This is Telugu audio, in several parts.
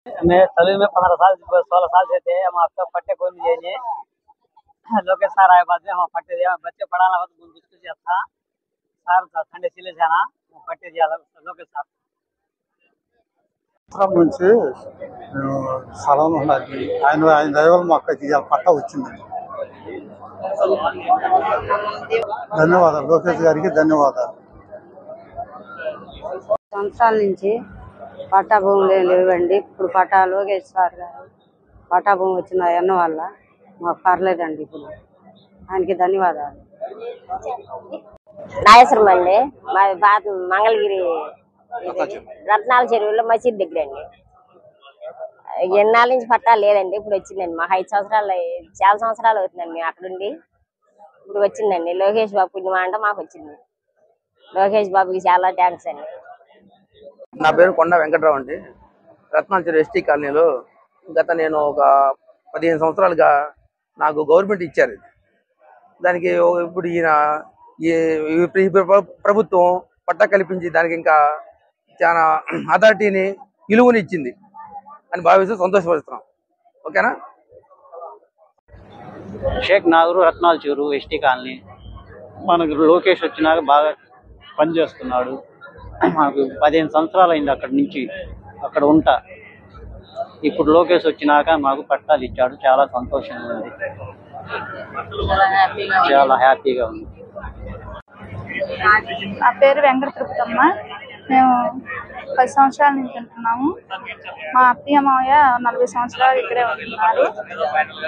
मैं तभी में 15 साल 16 साल से थे। हम आपका पट्टे कोई नहीं देंगे। लोकेश सर आए बाद में हम पट्टे दिया बच्चे पढ़ाना बहुत मुश्किल से था सर ठंडे सिले जाना पट्टे दिया लोकेश सर నుంచి స్థలం ఉన్నది ఆయన దైవం మాకు ఇవాళ పట్ట వచ్చిందండి. ధన్యవాదాలు లోకేష్ గారికి ధన్యవాదాలు. సంవత్సరాల నుంచి పట్టా భూములు లేవండి. ఇప్పుడు పట్టా లోకేష్ సార్ గారు పట్టా భూమి వచ్చిన ఎన్న వల్ల మాకు పర్లేదండి. ఇప్పుడు ఆయనకి ధన్యవాదాలు. నాగేశ్వరం అండి, మా బాత మంగళగిరి రత్నాల చెరువులో మసీద్ దగ్గర అండి. ఎన్నాళ్ళ నుంచి పట్టా లేదండి, ఇప్పుడు వచ్చిందండి. మాకు 5 సంవత్సరాలు చాలా సంవత్సరాలు అవుతుందండి మేము అక్కడుండి. ఇప్పుడు వచ్చిందండి లోకేష్ బాబు పుణ్యమా అంటే మాకు వచ్చింది. లోకేష్ బాబుకి చాలా థ్యాంక్స్ అండి. నా పేరు కొండ వెంకట్రావు అండి. రత్నాల చెరువు ఎస్టీ కాలనీలో గత నేను ఒక 15 సంవత్సరాలుగా నాకు గవర్నమెంట్ ఇచ్చారు. దానికి ఇప్పుడు ఈ ప్రభుత్వం పట్టా కల్పించి దానికి ఇంకా చాలా అథారిటీని విలువని ఇచ్చింది అని భావిస్తూ సంతోషపడుతున్నాం. ఓకేనా. షేక్ నాగూరు రత్నాల చెరువు ఎస్టీ కాలనీ. మనకు లోకేష్ వచ్చినాక బాగా పనిచేస్తున్నాడు. మాకు 15 సంవత్సరాలు అయింది అక్కడి నుంచి అక్కడ ఉంటా. ఇప్పుడు లోకేష్ వచ్చినాక మాకు పట్టాలు ఇచ్చాడు. చాలా సంతోషంగా ఉంది, చాలా హ్యాపీగా ఉంది. నా పేరు వెంకట తిరుపతమ్మ. మేము 10 సంవత్సరాల నుంచి ఉంటున్నాము. మా అత్తయ్య మావయ్య 40 సంవత్సరాలు ఇక్కడే ఉంటున్నారు.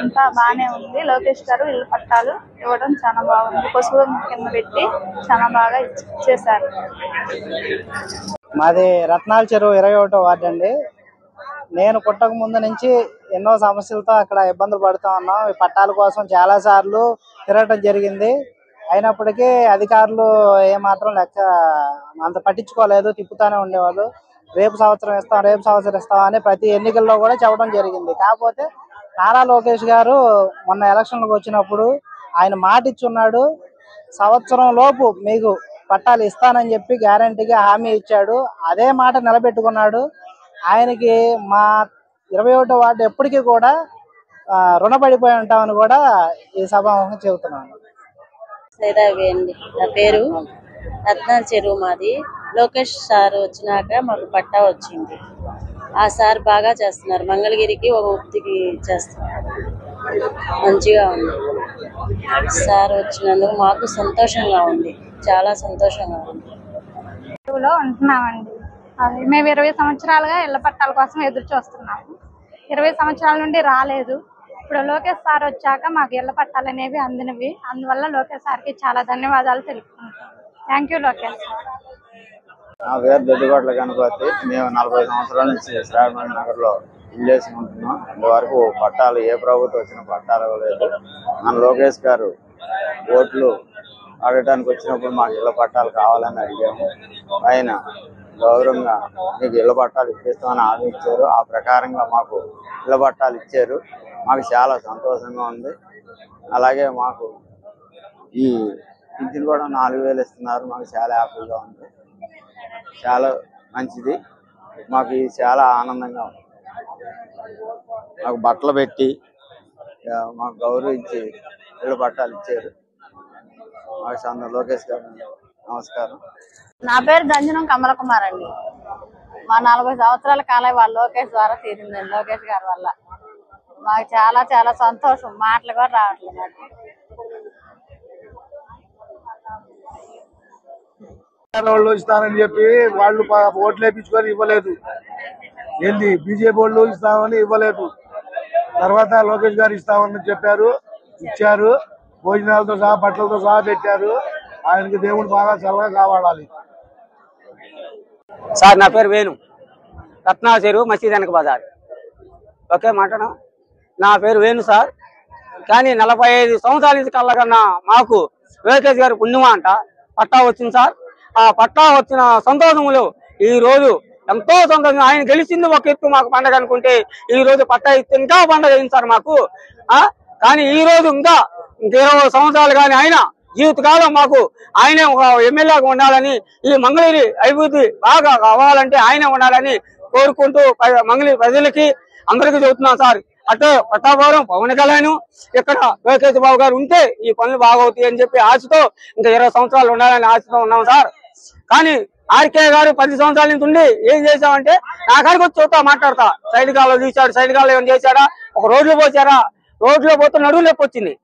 అంతా బాగానే ఉంది. లోకేష్ గారు ఇల్లు పట్టాలు ఇవ్వడం చాలా బాగుంది. పశువు కింద పెట్టి చాలా బాగా ఇచ్చేసారు. మాది రత్నాల చెరువు 21వ వార్డు అండి. నేను పుట్టక ముందు నుంచి ఎన్నో సమస్యలతో అక్కడ ఇబ్బందులు పడుతూ ఉన్నాం. ఈ పట్టాల కోసం చాలా సార్లు తిరగటం జరిగింది. అయినప్పటికీ అధికారులు ఏమాత్రం అంత పట్టించుకోలేదు, తిప్పుతానే ఉండేవాళ్ళు. రేపు సంవత్సరం ఇస్తాం అని ప్రతి ఎన్నికల్లో కూడా చెప్పడం జరిగింది. కాకపోతే నారా లోకేష్ గారు మొన్న ఎలక్షన్లకు వచ్చినప్పుడు ఆయన మాట ఇచ్చున్నాడు, సంవత్సరం లోపు మీకు పట్టాలు ఇస్తానని చెప్పి గ్యారంటీగా హామీ ఇచ్చాడు. అదే మాట నిలబెట్టుకున్నాడు. ఆయనకి మా 21వ వార్డు ఎప్పటికీ కూడా రుణపడిపోయి ఉంటామని కూడా ఈ సభాముఖంగా చెబుతున్నాను. సైదావి అండి నా పేరు. రత్నాల చెరువు మాది. లోకేష్ సార్ వచ్చినాక మాకు పట్టా వచ్చింది. ఆ సార్ బాగా చేస్తున్నారు. మంగళగిరికి ఒక ఉత్తికి చేస్తున్నారు. మంచిగా ఉంది. సార్ వచ్చినందుకు మాకు సంతోషంగా ఉంది, చాలా సంతోషంగా ఉంది. చెరువులో ఉంటున్నామండి. మేము 20 సంవత్సరాలుగా ఇళ్ల పట్టాల కోసం ఎదురు చూస్తున్నాము. 20 సంవత్సరాల నుండి రాలేదు. ఇప్పుడు లోకేష్ సార్ వచ్చాక మాకు ఇళ్ల పట్టాలు అనేవి అందినవి. అందువల్ల లోకేష్ సార్కి చాలా ధన్యవాదాలు తెలుపుకుంటాం. Thank you Lokesh sir. నా పేరు దొడ్డిగొట్ల గణపతి. మేము 40 సంవత్సరాల నుంచి శ్రావణ నగర్లో ఇల్లు వేసుకుంటున్నాం. ఇంతవరకు పట్టాలు ఏ ప్రభుత్వం వచ్చిన పట్టాలు ఇవ్వలేదు. మన లోకేష్ గారు ఓట్లు అడగటానికి వచ్చినప్పుడు మాకు ఇళ్ల పట్టాలు కావాలని అడిగాము. ఆయన గౌరవంగా మీకు ఇళ్ల పట్టాలు ఇప్పిస్తామని హామీ ఇచ్చారు. ఆ ప్రకారంగా మాకు ఇళ్ల పట్టాలు ఇచ్చారు. మాకు చాలా సంతోషంగా ఉంది. అలాగే మాకు ఈ పింఛన్ కూడా 4000 ఇస్తున్నారు. మాకు చాలా హ్యాపీగా ఉంది, చాలా మంచిది. మాకు ఇది చాలా ఆనందంగా ఉంది. మాకు బట్టలు పెట్టి మాకు గౌరవించి ఇళ్ల పట్టాలు ఇచ్చారు. మాకు లోకేష్ గారు నమస్కారం. నా పేరు దంజనం కమల కుమార్ అండి. మా 40 సంవత్సరాల కాలం వాళ్ళ లోకేష్ ద్వారా తీరిందండి. లోకేష్ గారి వల్ల మాకు చాలా చాలా సంతోషం, మాటలు కూడా రావట్లేదు నాకు. వాళ్ళు ఇస్తానని చెప్పి వాళ్ళు ఓట్లు వేయించుకొని ఇవ్వలేదు. ఏంది బీజేపీ వాళ్ళు ఇస్తామని ఇవ్వలేదు. తర్వాత లోకేష్ గారు ఇస్తామని చెప్పారు, ఇచ్చారు. భోజనాలతో సహా బట్టలతో సహా పెట్టారు. ఆయనకి దేవుడు బాగా చల్లగా కావాడాలి. సార్ నా పేరు వేణు, రత్నాల చెరువు మసీద్ వెనక బజార్. ఓకే మాట్లాడ. నా పేరు వేణు సార్. కానీ 45 సంవత్సరాల నుంచి కల్లా మాకు లోకేష్ గారి పుణ్యమా అంట పట్టా వచ్చింది సార్. ఆ పట్టా వచ్చిన సంతోషంలో ఈ రోజు ఎంతో సంతోషం. ఆయన గెలిచింది ఒక ఎత్తు మాకు పండగ అనుకుంటే, ఈ రోజు పట్టా ఇస్తే ఇంకా పండగ అయింది సార్ మాకు. కానీ ఈ రోజు ఇంకా 20 సంవత్సరాలు కానీ ఆయన జీవితకాలం మాకు ఆయనే ఒక ఎమ్మెల్యేగా ఉండాలని, ఈ మంగళగిరి అభివృద్ధి బాగా కావాలంటే ఆయనే ఉండాలని కోరుకుంటూ మంగళి ప్రజలకి అందరికీ చెబుతున్నాం సార్. అటు పట్టాభవరం పవన్ కళ్యాణ్ ఇక్కడ లోకేష్ బాబు గారు ఉంటే ఈ పనులు బాగవుతాయి అని చెప్పి ఆశతో ఇంకా 20 సంవత్సరాలు ఉండాలని ఆశతో ఉన్నాం సార్. కానీ ఆర్కే గారు 10 సంవత్సరాల నుంచి ఉండి ఏం చేశామంటే నా కాడికి వచ్చి చూస్తా మాట్లాడతా. సైడ్ కాల్లో చూశాడు, సైడ్ కాల్లో ఏమైనా చేశాడా, ఒక రోడ్లు పోసారా, రోడ్లో పోతే నడువు నొప్పి వచ్చింది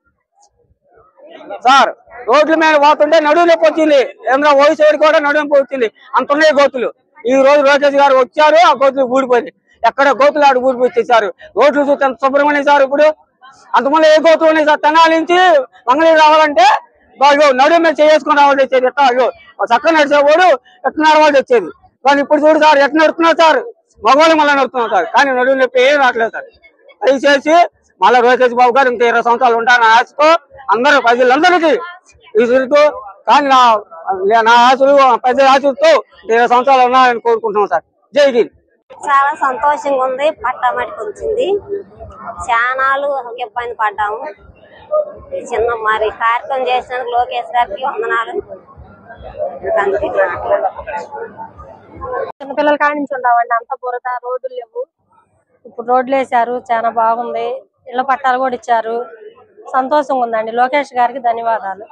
సార్. రోడ్ల మీద పోతుంటే నడువు నొప్పి వచ్చింది. ఏమన్నా వయసు కూడా నడువు నొప్పి వచ్చింది. అంత ఉన్నాయి గోతులు. ఈ రోజు లోకేష్ గారు వచ్చారు, ఆ గోతులు ఊడిపోయింది. ఎక్కడ గోతులు ఆడు ఊడిపోయించారు. రోడ్లు చూస్తే ఎంత శుభ్రంగా ఉన్నాయి సార్. ఇప్పుడు అంతమంది ఏ గోతులు ఉన్నాయి సార్. తెనాలి నుంచి మంగళగిరి రావాలంటే నడువు మీద చేసుకుని రావాల్సి వచ్చేది. ఎట్లా చక్కగా నడిచేవాడు ఎట్లా నడవాల్సి వచ్చేది. కానీ ఇప్పుడు చూడు సార్ ఎట్లా నడుతున్నారు సార్. మగవాళ్ళు మళ్ళీ నడుతున్నారు సార్. కానీ నడువు నొప్పి ఏం రావట్లేదు సార్. దయచేసి మళ్ళీ లోకేష్ బాబు గారు ఇంకా 20 సంవత్సరాలు ఉంటారని ఆశతో అందరూ ప్రజలందరికీ విసురుతూ, కానీ నా ఆశలు పెద్ద ఆశలతో 20 సంవత్సరాలు ఉన్నారని కోరుకుంటున్నాం సార్. జై హింద్. చాలా సంతోషంగా ఉంది. పట్టా మటుకు వచ్చింది. చానాలు ఇబ్బంది పడ్డాము. చిన్న మరి కార్యక్రమం చేసినందుకు లోకేష్ గారికి వందనాలు. చిన్నపిల్లల కాడి నుంచి ఉండవండి, అంత బురద, రోడ్లు లేవు. ఇప్పుడు రోడ్లు వేసారు, చాలా బాగుంది. ఇళ్ల పట్టాలు కూడా ఇచ్చారు. సంతోషంగా ఉందండి. లోకేష్ గారికి ధన్యవాదాలు.